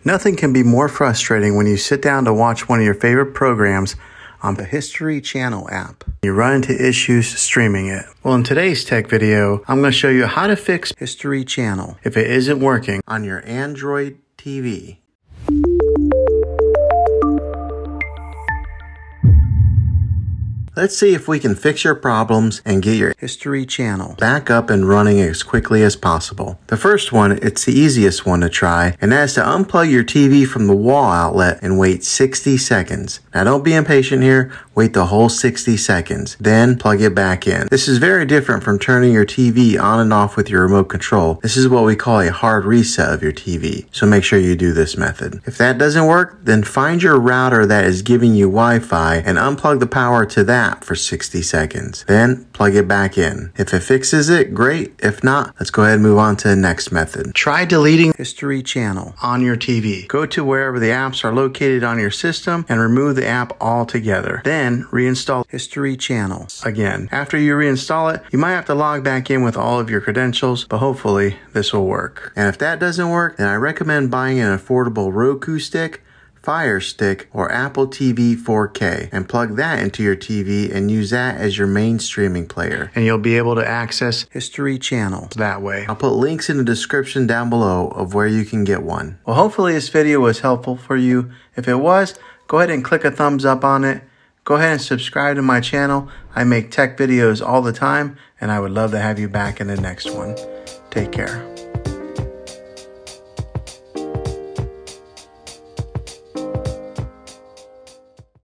Nothing can be more frustrating when you sit down to watch one of your favorite programs on the History Channel app. You run into issues streaming it. Well, in today's tech video, I'm going to show you how to fix History Channel if it isn't working on your Android TV. Let's see if we can fix your problems and get your History Channel back up and running as quickly as possible. The first one, it's the easiest one to try, and that is to unplug your TV from the wall outlet and wait 60 seconds. Now don't be impatient here, wait the whole 60 seconds, then plug it back in. This is very different from turning your TV on and off with your remote control. This is what we call a hard reset of your TV, so make sure you do this method. If that doesn't work, then find your router that is giving you Wi-Fi and unplug the power to that for 60 seconds. Then plug it back in. If it fixes it, great. If not, let's go ahead and move on to the next method. Try deleting History Channel on your TV. Go to wherever the apps are located on your system and remove the app altogether. Then reinstall History Channel again. After you reinstall it, you might have to log back in with all of your credentials, but hopefully this will work. And if that doesn't work, then I recommend buying an affordable Roku stick, Fire Stick, or Apple TV 4K and plug that into your TV and use that as your main streaming player. And you'll be able to access History Channel that way. I'll put links in the description down below of where you can get one. Well, hopefully this video was helpful for you. If it was, go ahead and click a thumbs up on it. Go ahead and subscribe to my channel. I make tech videos all the time, and I would love to have you back in the next one. Take care.